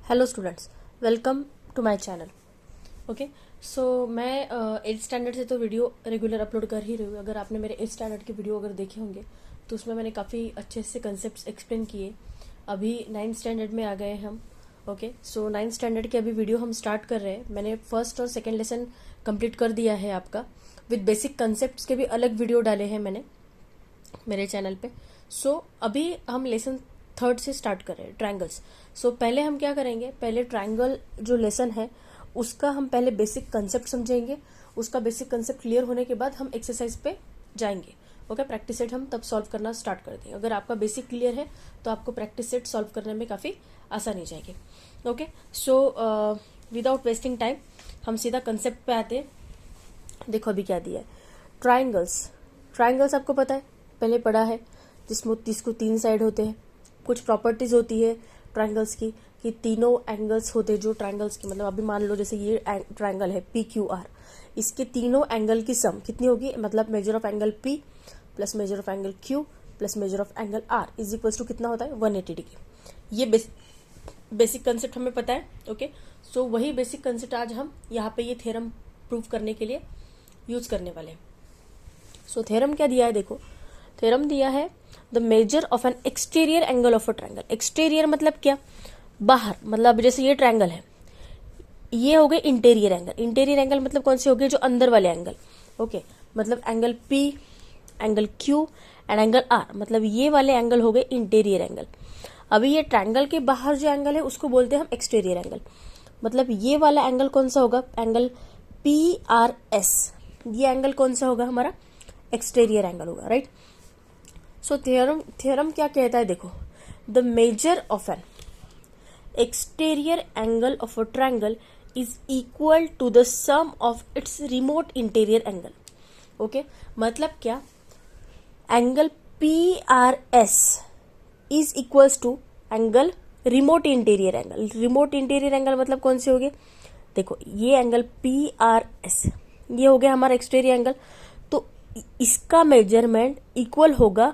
Hello students, welcome to my channel. Okay, so मैं 8th standard से तो video regular upload कर ही रही हूँ। अगर आपने मेरे 8th स्टैंडर्ड के वीडियो अगर देखे होंगे तो उसमें मैंने काफ़ी अच्छे से कंसेप्ट एक्सप्लेन किए। अभी 9th स्टैंडर्ड में आ गए हम। ओके, सो 9th स्टैंडर्ड के अभी वीडियो हम स्टार्ट कर रहे हैं। मैंने फर्स्ट और सेकेंड लेसन कंप्लीट कर दिया है आपका। विद बेसिक कंसेप्ट के भी अलग वीडियो डाले हैं मैंने मेरे चैनल पे। सो अभी हम लेसन थर्ड से स्टार्ट कर रहे हैं, ट्रायंगल्स। सो पहले हम क्या करेंगे, पहले ट्रायंगल जो लेसन है उसका हम पहले बेसिक कंसेप्ट समझेंगे। उसका बेसिक कंसेप्ट क्लियर होने के बाद हम एक्सरसाइज पे जाएंगे। ओके, प्रैक्टिस सेट हम तब सॉल्व करना स्टार्ट कर देंगे। अगर आपका बेसिक क्लियर है तो आपको प्रैक्टिस सेट सॉल्व करने में काफ़ी आसानी जाएगी। Okay, so without wasting time हम सीधा कंसेप्ट पे आते हैं। देखो अभी क्या दिया है, ट्रायंगल्स। ट्रायंगल्स आपको पता है, पहले पढ़ा है, जिसको 3 साइड होते हैं। कुछ प्रॉपर्टीज होती है ट्रायंगल्स की कि तीनों एंगल्स होते हैं जो ट्रायंगल्स की, मतलब अभी मान लो जैसे ये ट्रायंगल है पी क्यू आर, इसके तीनों एंगल की सम कितनी होगी, मतलब measure of angle P plus measure of angle Q plus measure of angle R is equal to कितना होता है 180 डिग्री। ये बेसिक कंसेप्ट हमें पता है। ओके, सो वही बेसिक कंसेप्ट आज हम यहाँ पे ये थ्योरम प्रूव करने के लिए यूज करने वाले हैं। सो थ्योरम क्या दिया है, देखो थ्योरम दिया है the measure of an exterior angle of a triangle. Exterior मतलब क्या, बाहर, मतलब जैसे ये ट्रायंगल है, ये हो गए इंटीरियर एंगल। इंटीरियर एंगल मतलब कौन से हो गए, जो अंदर वाले एंगल। ओके, मतलब angle P, angle Q and angle R, मतलब ये वाले एंगल हो गए इंटीरियर एंगल। अभी ये ट्रायंगल के बाहर जो एंगल है उसको बोलते हैं हम एक्सटीरियर एंगल। मतलब ये वाला एंगल कौन सा होगा, एंगल पी आर एस, ये एंगल कौन सा होगा, हमारा एक्सटीरियर एंगल होगा, राइट। सो थ्योरम क्या कहता है, देखो the measure of an exterior angle of a triangle is equal to the sum of its remote interior angle. Okay, मतलब क्या, angle P R S is equals to angle remote interior angle. Remote interior angle मतलब कौन से हो गए, देखो ये angle P R S, ये हो गया हमारा एक्सटीरियर एंगल। तो इसका मेजरमेंट इक्वल होगा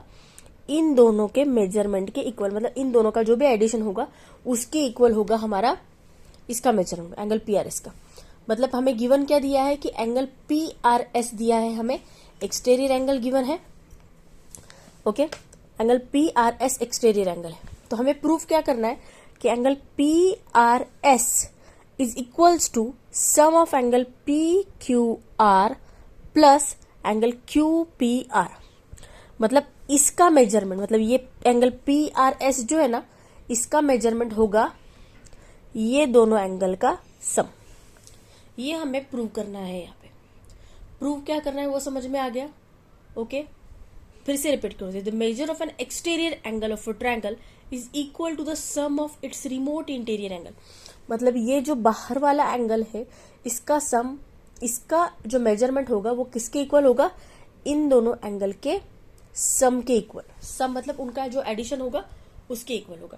इन दोनों के मेजरमेंट के इक्वल, मतलब इन दोनों का जो भी एडिशन होगा उसके इक्वल होगा हमारा इसका measurement, angle P R S का। मतलब हमें गिवन क्या दिया है कि एंगल पी आर एस दिया है, हमें एक्सटीरियर एंगल गिवन है। Okay, angle P R S exterior angle है। तो हमें प्रूफ क्या करना है कि angle P R S is equals to sum of angle P Q R plus angle Q P R. मतलब इसका मेजरमेंट, मतलब ये एंगल पी आर एस जो है ना, इसका मेजरमेंट होगा ये दोनों एंगल का सम। ये हमें प्रूव करना है। यहाँ पे प्रूव क्या करना है वो समझ में आ गया। ओके, फिर से रिपीट करो, the measure of an exterior angle of a triangle is equal to the sum of its remote interior angle. मतलब ये जो बाहर वाला एंगल है इसका सम, इसका जो मेजरमेंट होगा वो किसके इक्वल होगा, इन दोनों एंगल के सम के इक्वल। सम मतलब उनका जो एडिशन होगा उसके इक्वल होगा।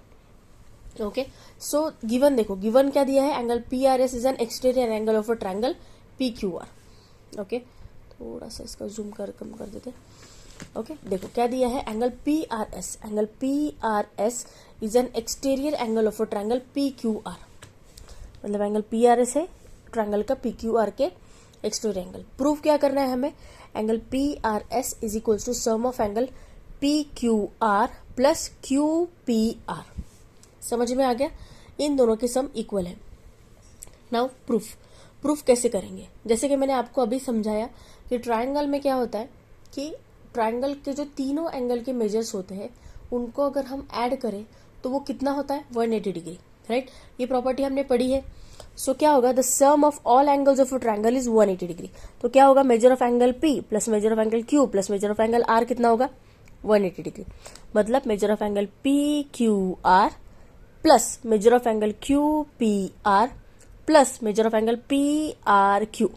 ओके, सो गिवन देखो, गिवन क्या दिया है, angle P R S is an exterior angle of a triangle P Q are. Okay, थोड़ा सा इसका जूम कर कम कर देते। ओके, देखो क्या दिया है, angle P R S, angle P R S is an exterior angle of a triangle P Q R. मतलब एंगल पी आर एस है ट्रायंगल का पी क्यू आर के एक्सटीरियर एंगल। प्रूफ क्या करना है हमें, angle P R S is equals to sum of angle P Q R plus Q P R. समझ में आ गया, इन दोनों के सम इक्वल है। नाउ प्रूफ कैसे करेंगे, जैसे कि मैंने आपको अभी समझाया कि ट्रायंगल में क्या होता है कि ट्रायंगल के जो तीनों एंगल के मेजर्स होते हैं उनको अगर हम ऐड करें तो वो कितना होता है 180 डिग्री, राइट। ये प्रॉपर्टी हमने पढ़ी है। सो क्या होगा, the sum of all angles of a triangle is 180 degree. तो क्या होगा, measure of angle P plus measure of angle Q plus measure of angle R कितना होगा 180 डिग्री। मतलब measure of angle P Q R plus measure of angle Q P R plus measure of angle P R Q.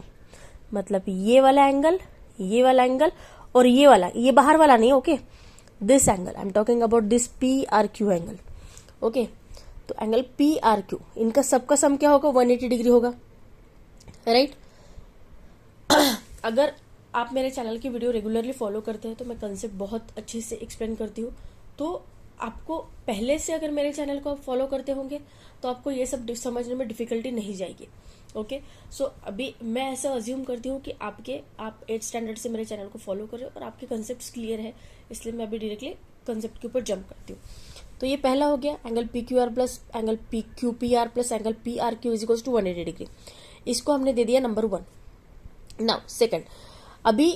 मतलब ये वाला angle, ये वाला angle और ये वाला, ये बाहर वाला नहीं। Okay, this angle I am talking about this P R Q angle. Okay, तो एंगल पी आर क्यू इनका सबका सम क्या होगा 180 डिग्री होगा, राइट। अगर आप मेरे चैनल की वीडियो रेगुलरली फॉलो करते हैं तो मैं कंसेप्ट बहुत अच्छे से एक्सप्लेन करती हूँ। तो आपको पहले से अगर मेरे चैनल को आप फॉलो करते होंगे तो आपको ये सब समझने में डिफिकल्टी नहीं जाएगी। ओके, सो अभी मैं ऐसा अज्यूम करती हूँ कि आप 8th स्टैंडर्ड से मेरे चैनल को फॉलो कर रहे हो और आपके कंसेप्ट क्लियर है, इसलिए मैं अभी डायरेक्टली कंसेप्ट के ऊपर जंप करती हूँ। तो ये पहला हो गया angle P Q R plus angle P Q P R plus angle P R Q is equal to 180 degree. इसको हमने दे दिया नंबर 1। नाउ सेकंड, अभी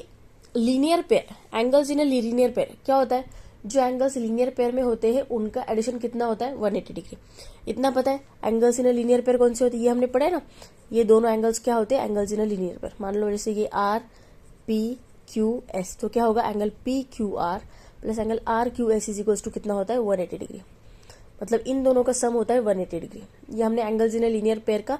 linear pair, angles in a linear pair क्या होता है, जो एंगल्स लीनियर पेयर में होते हैं उनका एडिशन कितना होता है 180 डिग्री। इतना पता है। Angles in a linear pair कौन से होते हैं, ये हमने पढ़ा है ना। ये दोनों एंगल्स क्या होते हैं, angles in a linear pair. मान लो जैसे ये आर पी क्यू एस, तो क्या होगा, angle P Q R plus angle R Q S is equals to कितना होता है 180 डिग्री। मतलब इन दोनों का सम होता है 180 डिग्री। ये हमने angles in a linear pair का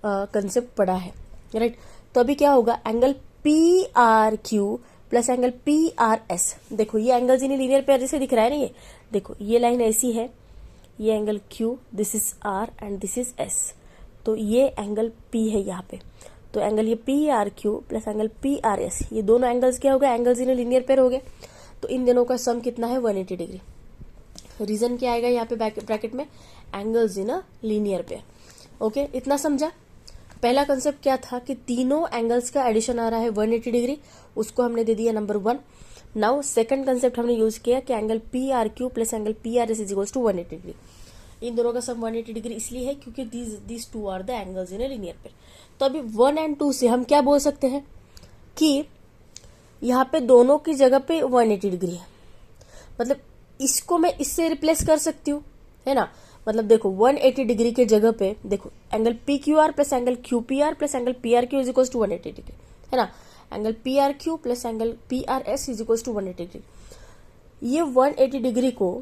कंसेप्ट पढ़ा है, राइट। तो अभी क्या होगा, angle P R Q plus angle P R S. देखो ये एंगल्स इन लीनियर पेयर जैसे दिख रहा है ना, ये देखो ये लाइन ऐसी है, ये angle Q, this is R and this is S, तो ये एंगल पी है यहाँ पे। तो एंगल ये P R Q plus angle P R S, ये दोनों एंगल्स क्या हो गए, एंगल्स इन लीनियर पेयर हो गए। तो इन दोनों का सम कितना है 180 डिग्री। रीजन क्या आएगा यहाँ पे ब्रैकेट में, angles in a linear pair. Okay, इतना समझा। पहला कंसेप्ट क्या था कि तीनों एंगल्स का एडिशन आ रहा है 180 डिग्री, उसको हमने दे दिया नंबर 1। नाउ सेकंड कंसेप्ट हमने यूज किया कि angle P R Q plus angle P R S is equals to 180 degree. इन दोनों का सम 180 डिग्री इसलिए है क्योंकि these two are the angles in a linear pair. तो अभी 1 और 2 से हम क्या बोल सकते हैं कि यहाँ पे दोनों की जगह पे 180 डिग्री है। मतलब इसको मैं इससे रिप्लेस कर सकती हूँ, है ना। मतलब देखो 180 डिग्री के जगह पे देखो angle P Q R plus angle Q P R plus angle P R Q is equal to 180 degree, है ना। Angle P R Q plus angle P R S is equal to 180 degree. ये 180 degree को,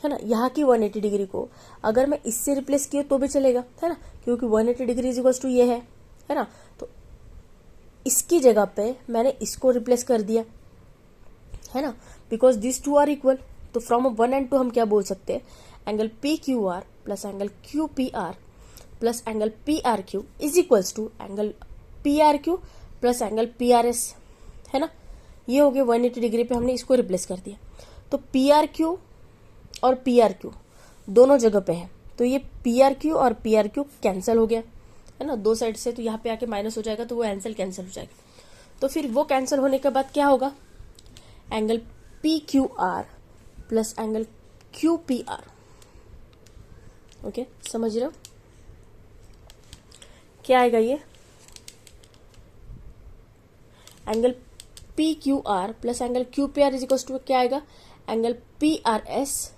है ना, यहाँ की 180 degree को अगर मैं इससे रिप्लेस किया तो भी चलेगा, है ना, क्योंकि 180 डिग्री इज इक्वल टू ये है ना। तो इसकी जगह पे मैंने इसको रिप्लेस कर दिया, है ना, because this two are equal. तो फ्रॉम 1 और 2 हम क्या बोल सकते हैं, angle P Q R plus angle Q P R plus angle P R Q is equals to angle P R Q plus angle P R S, है ना। ये हो गया 180 डिग्री पे हमने इसको रिप्लेस कर दिया। तो पी आर क्यू और पी आर क्यू दोनों जगह पे है, तो ये पी आर क्यू और पी आर क्यू कैंसिल हो गया, है ना, दो साइड से। तो यहाँ पे आके माइनस हो जाएगा, तो वो आंसर कैंसिल हो जाएगा। तो फिर वो कैंसिल होने के बाद क्या होगा, angle P Q R plus angle Q P R. Okay, समझ रहे हो क्या आएगा, ये angle P Q R plus angle Q P R is equal to क्या आएगा, angle P R S,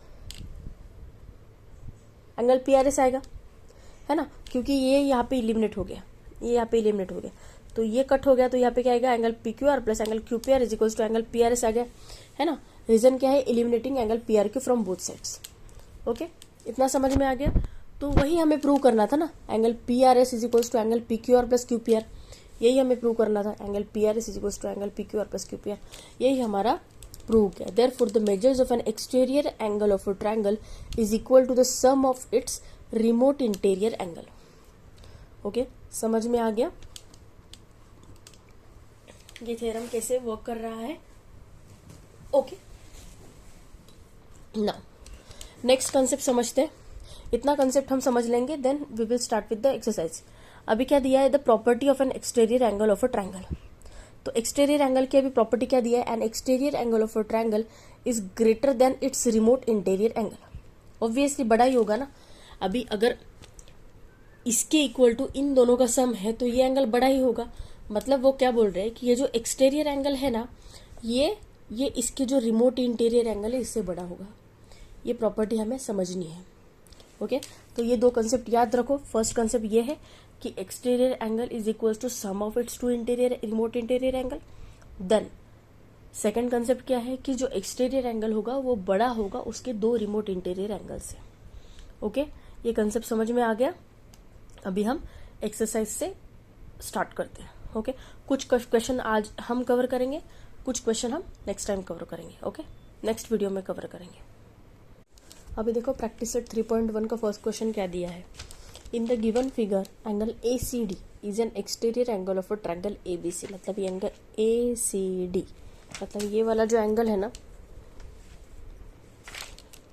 angle P R S आएगा, है ना, क्योंकि ये यहाँ पे इलिमिनेट हो गया, ये यहाँ पे इलिमिनेट हो गया, तो ये कट हो गया। तो यहाँ पे क्या आएगा, angle P Q R plus angle Q P R is equal to angle P R S आ गया, है ना। रीजन क्या है, eliminating angle P R Q from both sides. Okay, इतना समझ में आ गया। तो वही हमें प्रूव करना था ना, angle P R S is equal to angle P Q R plus Q P R, यही हमें प्रूव करना था। Angle P R S is equal to angle P Q R plus Q P R, यही हमारा prove किया। Therefore the measures of an exterior angle of a triangle is equal to the sum of its remote interior angle. Okay, समझ में आ गया ये theorem कैसे work कर रहा है। ओके, नाउ नेक्स्ट कंसेप्ट समझते हैं। इतना कंसेप्ट हम समझ लेंगे, then we will start with the exercise. अभी क्या दिया है, the property of an exterior angle of a triangle. तो एक्सटीरियर एंगल की अभी प्रॉपर्टी क्या दिया है, an exterior angle of a triangle is greater than its remote interior angle. Obviously बड़ा ही होगा ना। अभी अगर इसके इक्वल टू इन दोनों का सम है तो ये एंगल बड़ा ही होगा। मतलब वो क्या बोल रहे हैं कि ये जो एक्सटीरियर एंगल है ना, ये इसके जो रिमोट इंटीरियर एंगल है इससे बड़ा होगा। ये प्रॉपर्टी हमें समझनी है। ओके, तो ये दो कंसेप्ट याद रखो। फर्स्ट कंसेप्ट ये है कि exterior angle is equal to sum of its two interior remote interior angle. Then second concept क्या है कि जो एक्सटीरियर एंगल होगा वो बड़ा होगा उसके दो रिमोट इंटीरियर एंगल से। ओके, ये कंसेप्ट समझ में आ गया। अभी हम एक्सरसाइज से स्टार्ट करते हैं। ओके, कुछ क्वेश्चन आज हम कवर करेंगे, कुछ क्वेश्चन हम नेक्स्ट टाइम कवर करेंगे। ओके, नेक्स्ट वीडियो में कवर करेंगे। अभी देखो प्रैक्टिस सेट 3.1 का फर्स्ट क्वेश्चन क्या दिया है। In the given figure angle A C D is an exterior angle of a triangle A B C. मतलब ये एंगल ए सी डी, मतलब ये वाला जो एंगल है ना,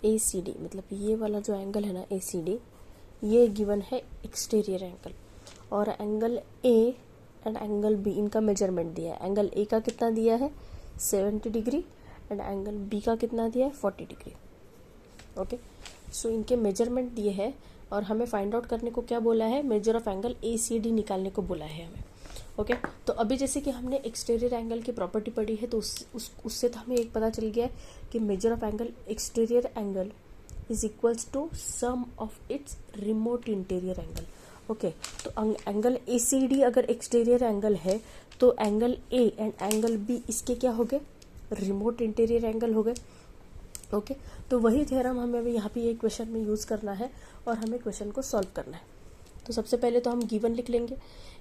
ACD, मतलब ये वाला जो एंगल है ना ACD, ये गिवन है एक्सटीरियर एंगल, और angle A and angle B इनका मेजरमेंट दिया है। एंगल A का कितना दिया है 70 डिग्री एंड एंगल B का कितना दिया है 40 डिग्री। ओके, सो इनके मेजरमेंट दिए हैं और हमें फाइंड आउट करने को क्या बोला है, मेजर ऑफ एंगल ACD निकालने को बोला है हमें। ओके, तो अभी जैसे कि हमने एक्सटीरियर एंगल की प्रॉपर्टी पढ़ी है, तो उससे तो हमें एक पता चल गया है कि measure of angle exterior angle is equals to sum of its remote interior angle. Okay, तो एंगल ACD अगर एक्सटीरियर एंगल है तो angle A and angle B इसके क्या हो गए, रिमोट इंटीरियर एंगल हो गए। ओके, तो वही थ्योरम हमें अभी यहाँ पे ये क्वेश्चन में यूज़ करना है और हमें क्वेश्चन को सॉल्व करना है। तो सबसे पहले तो हम गिवन लिख लेंगे।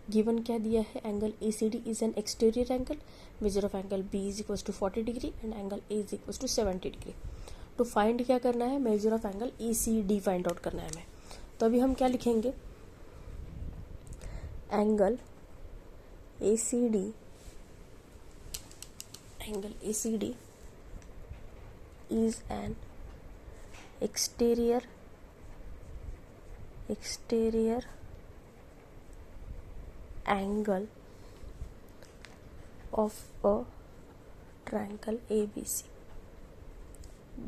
गिवन क्या दिया है, angle ACD is an exterior angle, measure of angle B is equal to 40 degree and angle A is equal to 70 degree. तो फाइंड क्या करना है, measure of angle ACD find out करना है हमें। तो अभी हम क्या लिखेंगे, angle ACD is an exterior angle of a triangle ABC.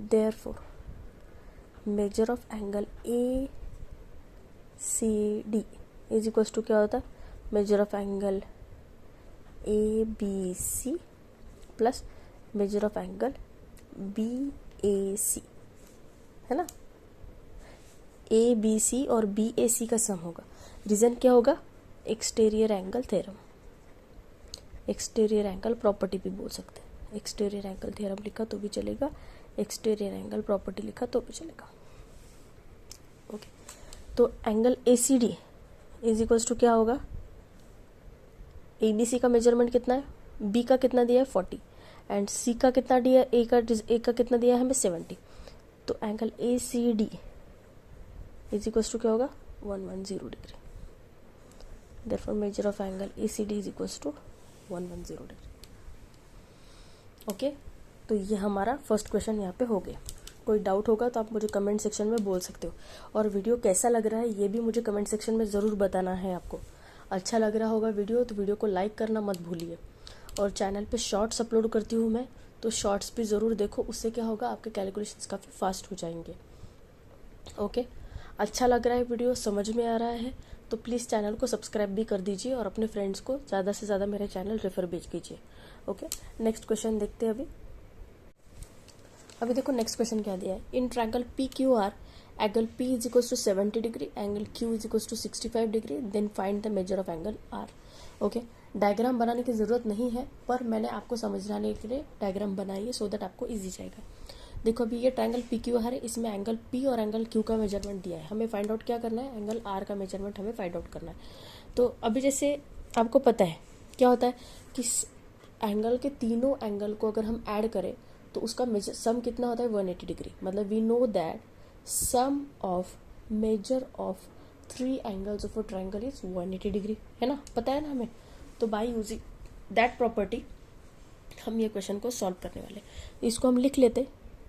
Therefore, measure of angle ACD is equals to क्या होता है, measure of angle ABC plus measure of angle BAC, है ना। ABC और BAC का सम होगा। रीजन क्या होगा, exterior angle theorem, exterior angle property भी बोल सकते हैं। एक्सटीरियर एंगल थ्योरम लिखा तो भी चलेगा, एक्सटीरियर एंगल प्रॉपर्टी लिखा तो भी चलेगा। ओके, तो angle ACD is equals to क्या होगा, ABC का मेजरमेंट कितना है, B का कितना दिया है 40 एंड C का कितना दिया है, A का कितना दिया है हमें 70। तो angle ACD is equals to क्या होगा 110 degree. Therefore measure of angle ACD is equals to 110 degree. Okay, तो ये हमारा फर्स्ट क्वेश्चन यहाँ पे हो गया। कोई डाउट होगा तो आप मुझे कमेंट सेक्शन में बोल सकते हो, और वीडियो कैसा लग रहा है ये भी मुझे कमेंट सेक्शन में ज़रूर बताना है आपको। अच्छा लग रहा होगा वीडियो तो वीडियो को लाइक करना मत भूलिए, और चैनल पे शॉर्ट्स अपलोड करती हूँ मैं, तो शॉर्ट्स भी ज़रूर देखो, उससे क्या होगा आपके कैलकुलेशंस काफ़ी फास्ट हो जाएंगे। ओके, अच्छा लग रहा है वीडियो, समझ में आ रहा है तो प्लीज़ चैनल को सब्सक्राइब भी कर दीजिए और अपने फ्रेंड्स को ज़्यादा से ज़्यादा मेरे चैनल रेफर भेज कीजिए। ओके, नेक्स्ट क्वेश्चन देखते हैं अभी देखो नेक्स्ट क्वेश्चन क्या दिया है, in triangle PQR angle P is equal to 70 degree, angle Q is equal to 65 degree, then find the measure of angle R। Okay, diagram बनाने की ज़रूरत नहीं है, पर मैंने आपको समझाने के लिए डायग्राम बनाई है सो दैट आपको ईजी जाएगा। देखो अभी ये ट्रायंगल PQR है, इसमें एंगल P और एंगल Q का मेजरमेंट दिया है, हमें फाइंड आउट क्या करना है, एंगल R का मेजरमेंट हमें फाइंड आउट करना है। तो अभी जैसे आपको पता है क्या होता है कि एंगल के तीनों एंगल को अगर हम ऐड करें तो उसका सम कितना होता है 180 डिग्री। मतलब we know that sum of measure of 3 angles of a triangle is 180 degree, है ना, पता है ना हमें। तो बाय यूजिंग दैट प्रॉपर्टी हम ये क्वेश्चन को सॉल्व करने वाले। इसको हम लिख लेते,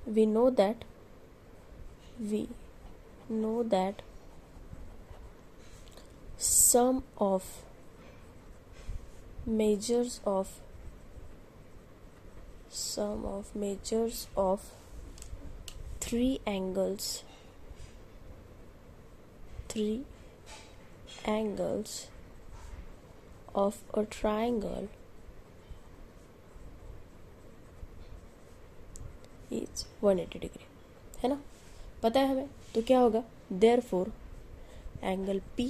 we know that sum of measures of 3 angles of a triangle is 180 degree, है ना, पता है हमें। तो क्या होगा, therefore angle P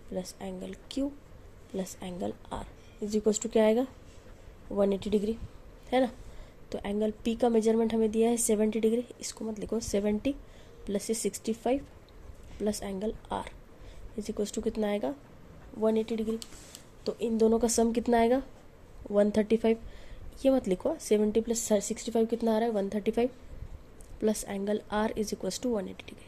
plus angle Q plus angle R is equals to क्या आएगा 180 डिग्री, है ना। तो एंगल P का मेजरमेंट हमें दिया है 70 डिग्री, इसको मत लिखो, 70 plus 65 plus angle R is equals to कितना आएगा 180 डिग्री। तो इन दोनों का सम कितना आएगा 135, ये मत लिखो, 70 प्लस 65 कितना आ रहा है 135 plus angle R is equals to 180 degree.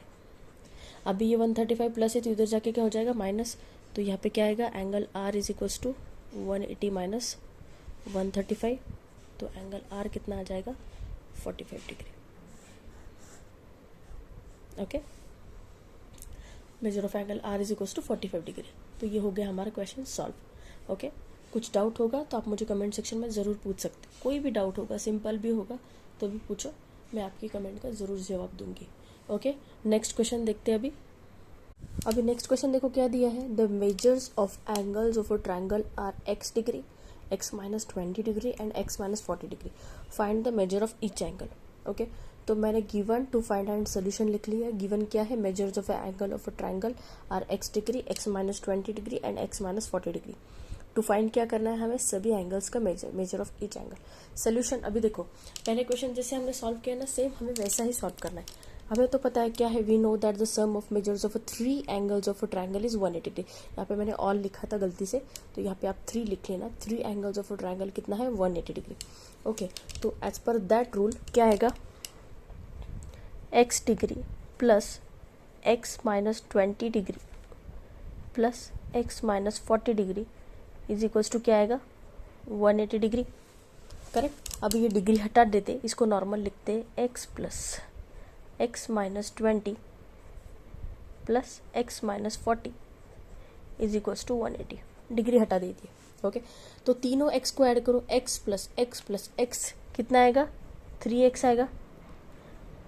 अभी ये 135 प्लस है तो इधर जाके क्या हो जाएगा माइनस, तो यहाँ पे क्या आएगा angle R is equals to 180 minus 135, तो एंगल R कितना आ जाएगा 45 degree. Okay, measure of angle R is equals to 45 degree. तो ये हो गया हमारा क्वेश्चन सॉल्व। ओके, कुछ डाउट होगा तो आप मुझे कमेंट सेक्शन में ज़रूर पूछ सकते, कोई भी डाउट होगा, सिंपल भी होगा तो भी पूछो, मैं आपकी कमेंट का ज़रूर जवाब दूंगी। ओके, नेक्स्ट क्वेश्चन देखते हैं अभी नेक्स्ट क्वेश्चन देखो क्या दिया है। The measures of angles of a triangle are x degree, x minus 20 degree and x minus 40 degree. Find the measure of each angle. Okay, तो मैंने given to find and solution लिख लिया। Given क्या है, measures of angle of a triangle are x degree, x minus 20 degree and x minus 40 degree. To find क्या करना है हमें, सभी एंगल्स का major of each angle. Solution अभी देखो, पहले क्वेश्चन जैसे हमने सॉल्व किया ना, सेम हमें वैसा ही सॉल्व करना है। हमें तो पता है क्या है, we know that the sum of measures of 3 angles of a triangle is 180 degree. यहाँ पे मैंने ऑल लिखा था गलती से, तो यहाँ पे आप 3 लिख लेना। 3 एंगल्स ऑफ अ ट्रायंगल कितना है, 180 डिग्री। ओके, तो एज पर दैट रूल क्या आएगा, x degree plus x minus 20 degree plus x minus 40 degree is equals to क्या आएगा, 180 डिग्री। करेक्ट। अब ये डिग्री हटा देते, इसको नॉर्मल लिखते, x plus x minus 20 plus x minus 40 is equals to 180। Degree हटा दीजिए। ओके, तो तीनों x को ऐड करो, x प्लस x कितना आएगा, 3x आएगा।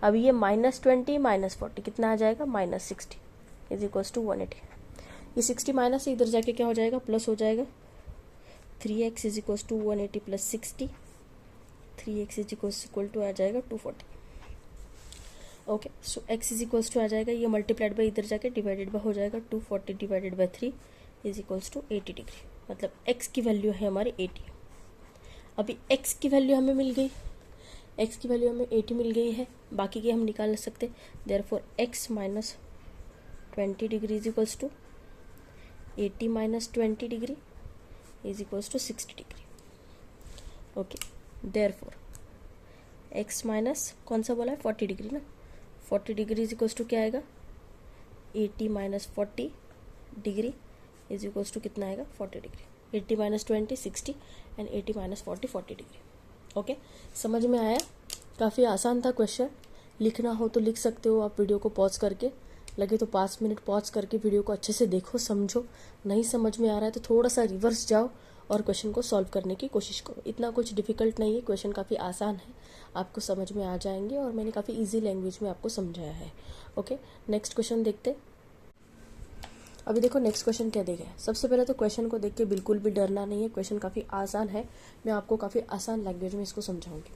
अब ये माइनस 20 माइनस 40 कितना आ जाएगा, माइनस 60 इज इक्वल्स टू 180। ये 60 माइनस से इधर जाके क्या हो जाएगा, प्लस हो जाएगा। 3x is equals to 180 plus 60, 3x is equal to आ जाएगा 240। Okay, so x is equals to आ जाएगा, ये मल्टीप्लाइड बाई इधर जाके डिवाइडेड बाय हो जाएगा, 240 divided by 3 is equals to 80 degree. मतलब x की वैल्यू है हमारी 80। अभी x की वैल्यू हमें मिल गई, x की वैल्यू हमें 80 मिल गई है, बाकी की हम निकाल सकते। Therefore x minus 20 degree is equals to 80 minus 20 degree is equals to 60 degree. Okay, therefore x minus कौन सा बोला है, 40 डिग्री ना, 40 डिग्री इज इक्वल्स टू क्या आएगा, 80 minus 40 degree is equals to कितना आएगा, 40 degree. 80 minus 20 60 and 80 minus 40 degree. Okay, समझ में आया। काफ़ी आसान था क्वेश्चन, लिखना हो तो लिख सकते हो आप वीडियो को पॉज करके, लगे तो 5 मिनट पॉज करके वीडियो को अच्छे से देखो, समझो। नहीं समझ में आ रहा है तो थोड़ा सा रिवर्स जाओ और क्वेश्चन को सॉल्व करने की कोशिश करो। इतना कुछ डिफिकल्ट नहीं है, क्वेश्चन काफ़ी आसान है, आपको समझ में आ जाएंगे और मैंने काफ़ी इजी लैंग्वेज में आपको समझाया है। ओके, नेक्स्ट क्वेश्चन देखते। अभी देखो नेक्स्ट क्वेश्चन क्या देगा। सबसे पहले तो क्वेश्चन को देख के बिल्कुल भी डरना नहीं है, क्वेश्चन काफ़ी आसान है, मैं आपको काफ़ी आसान लैंग्वेज में इसको समझाऊंगी।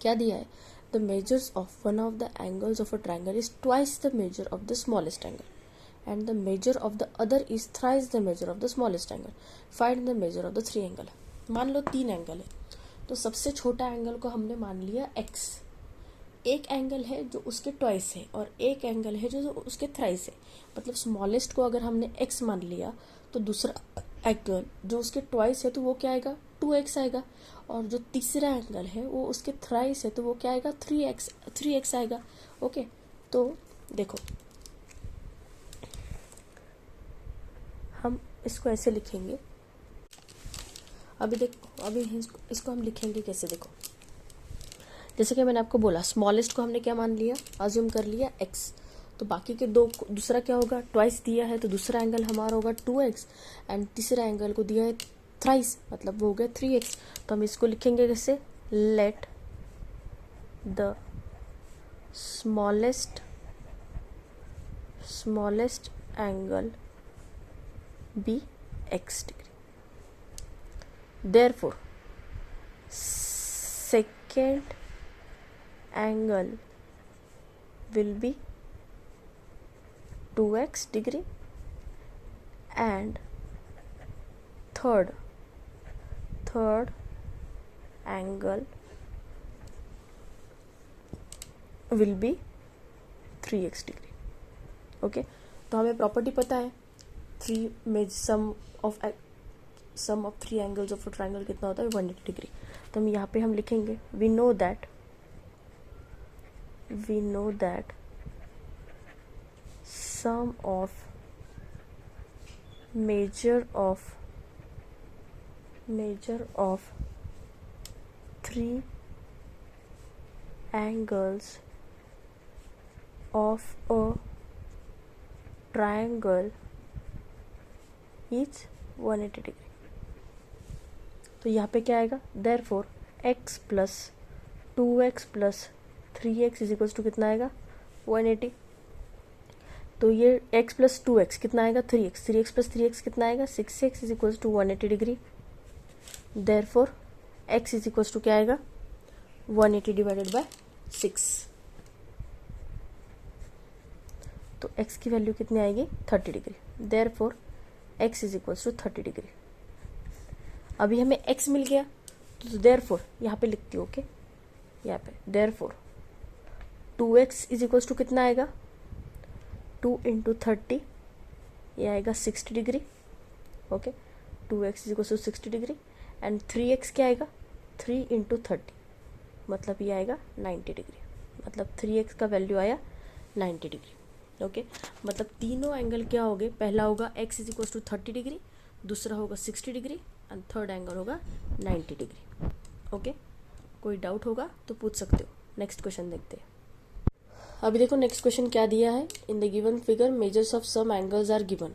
क्या दिया है, the measures of one of the angles of a triangle is twice the measure of the smallest angle and the measure of the other is thrice the measure of the smallest angle. Find the measure of the 3 angle. मान लो 3 angle है, तो सबसे छोटा angle को हमने मान लिया x। एक एंगल है जो उसके ट्वाइस है और एक एंगल है जो उसके थ्राइस है। मतलब स्मॉलेस्ट को अगर हमने x मान लिया तो दूसरा एंगल जो उसके ट्वाइस है तो वो क्या आएगा, 2x आएगा। और जो तीसरा एंगल है वो उसके थ्राइस है तो वो क्या आएगा, 3x आएगा। ओके, तो देखो हम इसको ऐसे लिखेंगे। अभी देखो, अभी इसको हम लिखेंगे कैसे, देखो जैसे कि मैंने आपको बोला, स्मॉलेस्ट को हमने क्या मान लिया, अज्यूम कर लिया x। तो बाकी के दो, दूसरा क्या होगा, ट्वाइस दिया है तो दूसरा एंगल हमारा होगा 2x एंड तीसरा एंगल को दिया है थ्राइस, मतलब वो हो गया 3x। तो हम इसको लिखेंगे कैसे, let the smallest angle be x degree. Therefore second angle will be 2x degree and third angle will be 3x degree। Okay, तो हमें प्रॉपर्टी पता है, sum of 3 angles of a triangle कितना होता है, 180 डिग्री। तो हम यहाँ पे हम लिखेंगे, we know that sum of measure of 3 angles of a triangle is 180 degree. तो यहाँ पे क्या आएगा, therefore x plus 2x plus 3x is equals to कितना आएगा 180। तो ये x प्लस 2x कितना आएगा 3x, 3x प्लस 3x कितना आएगा 6x is equals to 180 degree. Therefore x is equals to क्या आएगा 180 डिवाइडेड बाय 6। तो x की वैल्यू कितनी आएगी 30 degree. Therefore x is equals to 30 degree. अभी हमें x मिल गया तो देयरफॉर यहाँ पे लिखती हूँ, ओके, यहाँ पे therefore 2x is equals to कितना आएगा 2 इंटू 30, ये आएगा 60 degree, okay. 2x is equals to 60 degree and 3x क्या आएगा 3 इंटू 30, मतलब ये आएगा 90 डिग्री। मतलब 3x का वैल्यू आया 90 डिग्री, ओके। मतलब तीनों एंगल क्या हो गए, पहला होगा x is equals to 30 degree, दूसरा होगा 60 डिग्री एंड थर्ड एंगल होगा 90 डिग्री, ओके। कोई डाउट होगा तो पूछ सकते हो। नेक्स्ट क्वेश्चन देखते हैं। अभी देखो नेक्स्ट क्वेश्चन क्या दिया है। In the given figure measures of some angles are given,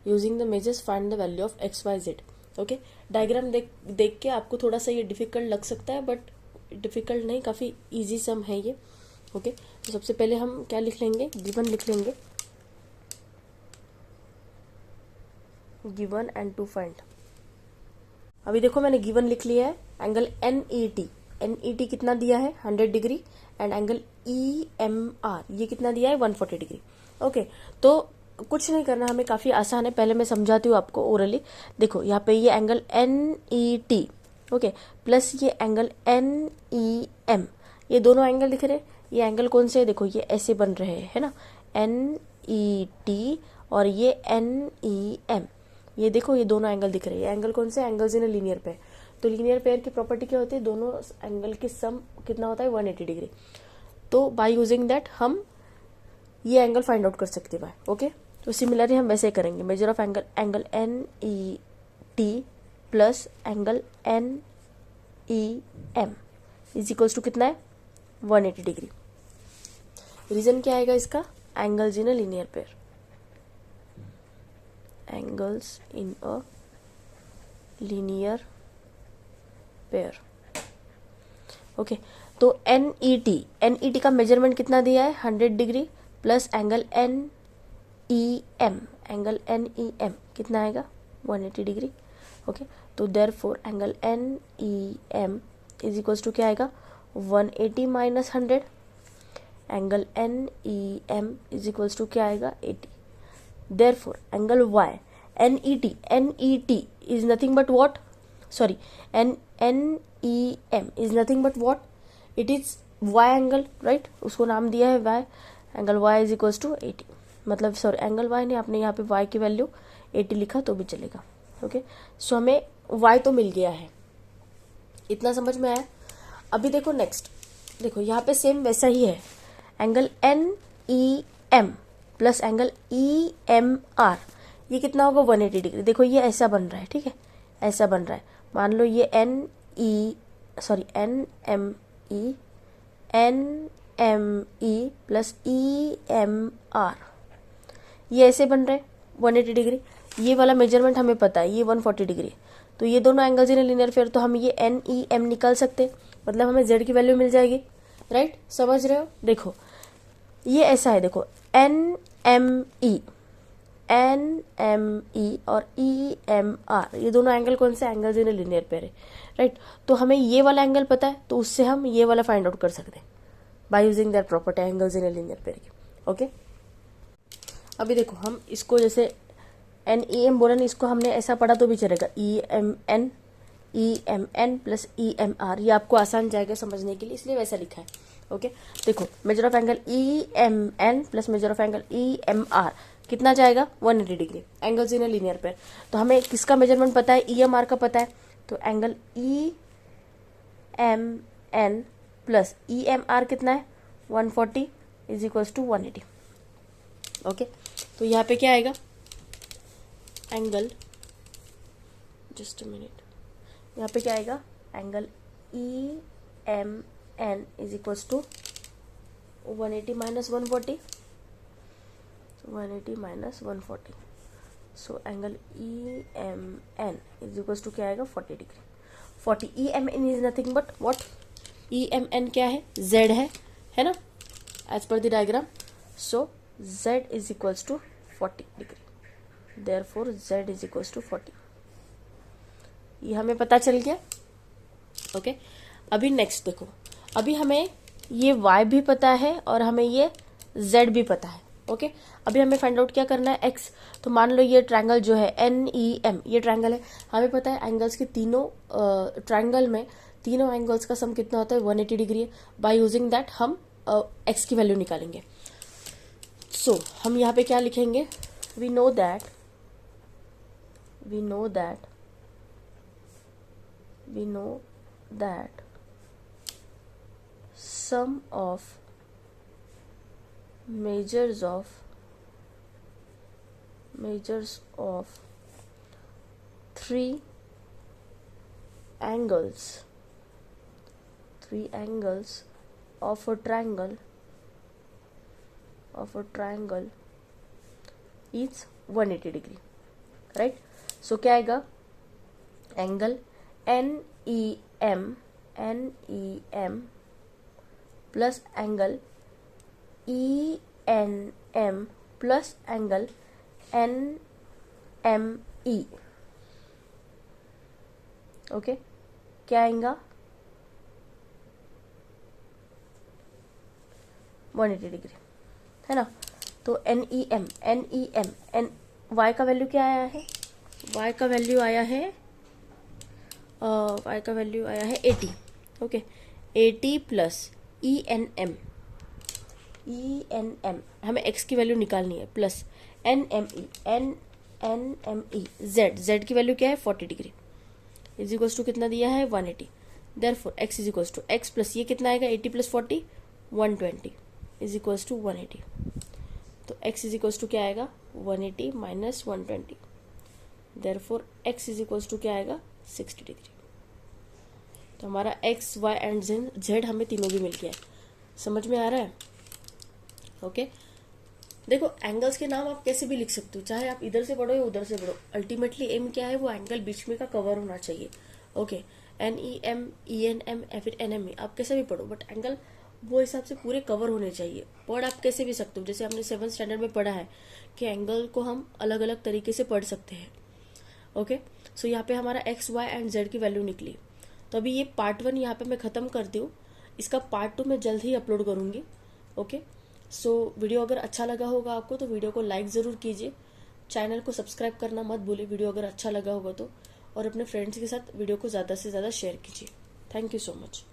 using the measures find the value of x y z, okay. Diagram देख के आपको थोड़ा सा ये डिफिकल्ट लग सकता है, बट डिफिकल्ट नहीं, काफ़ी इजी सम है ये, ओके। तो सबसे पहले हम क्या लिख लेंगे, गिवन लिख लेंगे, गिवन एंड टू फाइंड। अभी देखो मैंने गिवन लिख लिया है, एंगल NET कितना दिया है 100 डिग्री एंड एंगल EMR ये कितना दिया है 140 डिग्री, ओके। तो कुछ नहीं करना, हमें काफ़ी आसान है, पहले मैं समझाती हूँ आपको ओरली। देखो यहाँ पे ये एंगल NET, ओके, प्लस ये एंगल NEM, ये दोनों एंगल दिख रहे हैं। ये एंगल कौन से है, देखो ये ऐसे बन रहे हैं, है ना, NET और ये NEM, ये देखो ये दोनों एंगल दिख रहे हैं। एंगल कौन से, एंगल्स इन लीनियर पेयर। तो लीनियर पेयर की प्रॉपर्टी क्या होती है, दोनों एंगल की सम कितना होता है 180 डिग्री। तो बाय यूजिंग दैट हम ये एंगल फाइंड आउट कर सकते हैं, ओके। तो सिमिलरली हम वैसे करेंगे, measure of angle NET plus angle NEM is equals to कितना है 180 डिग्री। रीजन क्या आएगा इसका, angles in a linear pair, angles in a linear pair, okay. तो NET का मेजरमेंट कितना दिया है 100 डिग्री प्लस एंगल NEM कितना आएगा 180 डिग्री, ओके। तो therefore angle NEM is equals to क्या आएगा 180 minus 100, angle NEM is equals to क्या आएगा 80। Therefore angle Y NET is nothing but what, sorry, NEM is nothing but what, it is Y angle, right, उसको नाम दिया है Y, angle Y is equals to 80, मतलब sorry angle Y ने आपने यहाँ पे Y की वैल्यू 80 लिखा तो भी चलेगा, ओके। सो हमें Y तो मिल गया है, इतना समझ में आया। अभी देखो नेक्स्ट, देखो यहाँ पे सेम वैसा ही है, angle NEM plus angle EMR ये कितना होगा 180 डिग्री। देखो ये ऐसा बन रहा है, ठीक है, ऐसा बन रहा है। मान लो ये NME प्लस EMR ये ऐसे बन रहा है 180 डिग्री। ये वाला मेजरमेंट हमें पता है, ये 140 डिग्री। तो ये दोनों एंगल्स इन लीनियर पेयर, तो हम ये NEM निकाल सकते, मतलब हमें Z की वैल्यू मिल जाएगी, राइट, समझ रहे हो। देखो ये ऐसा है, देखो NME और EMR ये दोनों एंगल कौन से, एंगल्स इन लीनियर पेयर है, राइट। तो हमें ये वाला एंगल पता है, तो उससे हम ये वाला फाइंड आउट कर सकते हैं bye using that property angles in linear pair की, ओके। अभी देखो हम इसको जैसे NEM बोला ना, इसको हमने ऐसा पढ़ा तो भी चलेगा, EMN प्लस EMR, ये आपको आसान जाएगा समझने के लिए, इसलिए वैसा लिखा है, ओके। देखो major of angle EMN plus measure of angle EMR कितना जाएगा 180 degree, angles in linear pair. तो हमें किसका मेजरमेंट पता है, EMR का पता है, तो एंगल EMN प्लस EMR कितना है 140 इज इक्वल्स टू 180, ओके। तो यहाँ पे क्या आएगा, एंगल, जस्ट अ मिनट, यहाँ पे क्या आएगा, angle EMN is equals to 180 minus 140, 180 minus 140. So angle EMN is equals to क्या आएगा 40 degree. 40 EMN is nothing but what, EMN क्या है, Z है ना, as per the diagram. So Z is equals to 40 degree. Therefore Z is equals to 40. ये हमें पता चल गया. ओके अभी नेक्स्ट देखो, अभी हमें ये Y भी पता है और हमें ये Z भी पता है. ओके अभी हमें फाइंड आउट क्या करना है, X. तो मान लो ये ट्रायंगल जो है NEM, ये ट्रायंगल है. हमें पता है एंगल्स के तीनों ट्रायंगल में तीनों एंगल्स का सम कितना होता है, 180 डिग्री है. बाय यूजिंग दैट हम X की वैल्यू निकालेंगे. सो हम यहाँ पे क्या लिखेंगे, we know that sum of measures of three angles of a triangle is 180 degree, right? So क्या आएगा, angle NEM plus angle ENM plus angle NME. Okay क्या आएगा, 180 डिग्री है ना. तो NEM Y का वैल्यू क्या आया है, Y का वैल्यू आया है 80. ओके 80 प्लस ENM हमें X की वैल्यू निकालनी है, प्लस NME Z की वैल्यू क्या है 40 डिग्री, इज इक्वल्स टू कितना दिया है 180. Therefore X is equals to X plus ये कितना आएगा 80 प्लस 40 120 इज इक्वल्स टू 180. तो X इज इक्वल्स टू क्या आएगा 180 minus 120. Therefore X is equals to क्या आएगा 60 डिग्री. तो हमारा X, Y एंड Z हमें तीनों भी मिल गया है. समझ में आ रहा है. ओके देखो एंगल्स के नाम आप कैसे भी लिख सकते हो, चाहे आप इधर से पढ़ो या उधर से पढ़ो, अल्टीमेटली एम क्या है, वो एंगल बीच में का कवर होना चाहिए. ओके NEM ENM या फिर NME आप कैसे भी पढ़ो, बट एंगल वो हिसाब से पूरे कवर होने चाहिए. पढ़ आप कैसे भी सकते हो, जैसे हमने 7th स्टैंडर्ड में पढ़ा है कि एंगल को हम अलग अलग तरीके से पढ़ सकते हैं. ओके सो यहाँ पे हमारा X, Y एंड Z की वैल्यू निकली. तो अभी ये पार्ट 1 यहाँ पे मैं ख़त्म करती हूँ, इसका पार्ट 2 मैं जल्द ही अपलोड करूँगी. ओके सो वीडियो अगर अच्छा लगा होगा आपको तो वीडियो को लाइक ज़रूर कीजिए, चैनल को सब्सक्राइब करना मत भूलिए वीडियो अगर अच्छा लगा होगा तो, और अपने फ्रेंड्स के साथ वीडियो को ज़्यादा से ज़्यादा शेयर कीजिए. Thank you so much.